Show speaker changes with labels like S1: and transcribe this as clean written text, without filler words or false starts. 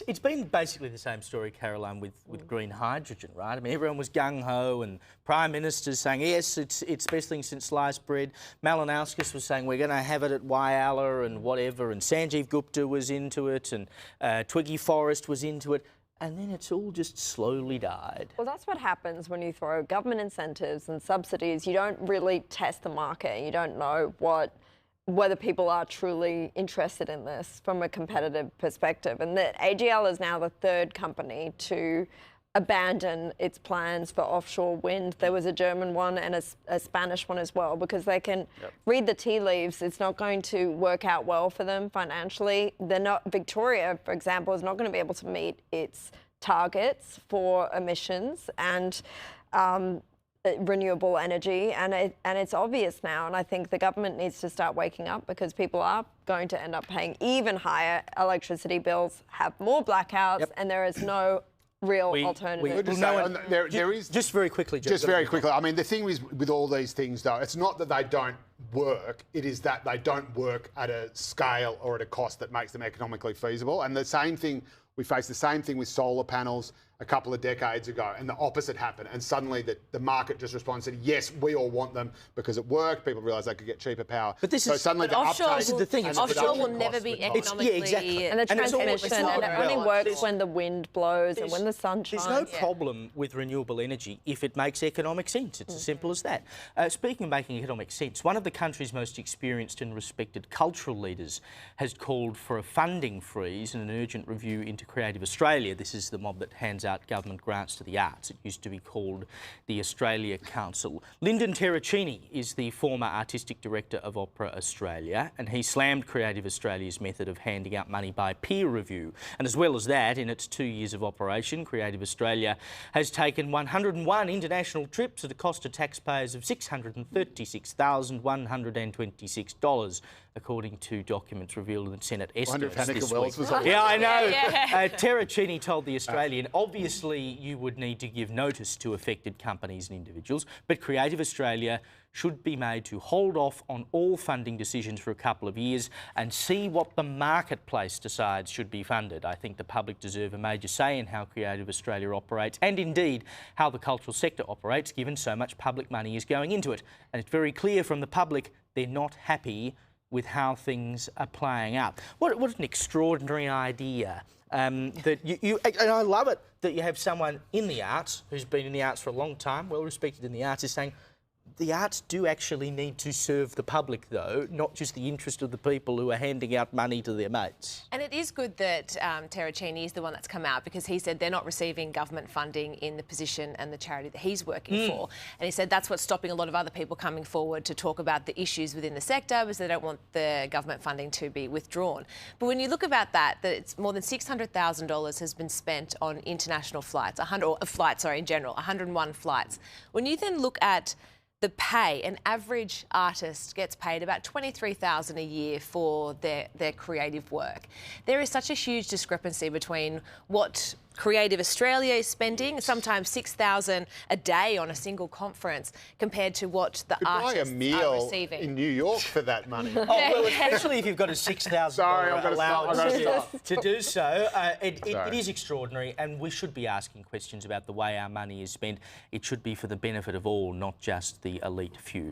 S1: It's been basically the same story, Caroline, with green hydrogen, right? I mean, everyone was gung-ho and Prime Ministers saying, yes, it's the best thing since sliced bread. Malinowskis was saying, we're going to have it at Whyalla and whatever, and Sanjeev Gupta was into it, and Twiggy Forrest was into it. And then it's all just slowly died.
S2: Well, that's what happens when you throw government incentives and subsidies. You don't really test the market. You don't know whether people are truly interested in this from a competitive perspective. And that AGL is now the third company to abandon its plans for offshore wind. There was a German one and a Spanish one as well, because they can read the tea leaves. It's not going to work out well for them financially. Victoria, for example, is not going to be able to meet its targets for emissions and renewable energy, and it's obvious now, and I think the government needs to start waking up, because people are going to end up paying even higher electricity bills, have more blackouts, and there is no real alternative.
S3: Just very quickly, Joe. Just very quickly. I mean, the thing is with all these things, though, it's not that they don't work, it is that they don't work at a scale or at a cost that makes them economically feasible. And the same thing, we faced the same thing with solar panels a couple of decades ago, and the opposite happened. And suddenly the market just responded and said, yes, we all want them because it worked. People realised they could get cheaper power.
S1: But this is
S3: suddenly the
S4: offshore.
S3: uptake,
S4: The thing is, offshore will never be economically.
S1: exactly.
S2: And the transmission, and it only works when the wind blows and when the sun shines.
S1: There's no problem with renewable energy if it makes economic sense. It's as simple as that. Speaking of making economic sense, one of the country's most experienced and respected cultural leaders has called for a funding freeze and an urgent review into Creative Australia. This is the mob that hands out government grants to the arts. It used to be called the Australia Council. Lyndon Terracini is the former artistic director of Opera Australia, and he slammed Creative Australia's method of handing out money by peer review. And as well as that, in its 2 years of operation, Creative Australia has taken 101 international trips at a cost to taxpayers of $636,126, according to documents revealed in Senate estimates this week. Yeah, I know. Terracini told The Australian, obviously you would need to give notice to affected companies and individuals, but Creative Australia should be made to hold off on all funding decisions for a couple of years and see what the marketplace decides should be funded. I think the public deserve a major say in how Creative Australia operates, and indeed how the cultural sector operates, given so much public money is going into it. And it's very clear from the public they're not happy with how things are playing out. What an extraordinary idea. That you and I love it that you have someone in the arts who's been in the arts for a long time, well respected in the arts, is saying the arts do actually need to serve the public, though, not just the interest of the people who are handing out money to their mates.
S4: And it is good that Terracini is the one that's come out, because he said they're not receiving government funding in the position and the charity that he's working for. And he said that's what's stopping a lot of other people coming forward to talk about the issues within the sector, because they don't want the government funding to be withdrawn. But when you look about that it's more than $600,000 has been spent on international flights, in general, 101 flights. When you then look at the pay, an average artist gets paid about $23,000 a year for their creative work. There is such a huge discrepancy between what Creative Australia is spending, sometimes $6,000 a day on a single conference, compared to what the artists are receiving.
S3: In New York for that money.
S1: Oh, well, especially if you've got a $6,000 allowance to do so. It is extraordinary, and we should be asking questions about the way our money is spent. It should be for the benefit of all, not just the elite few.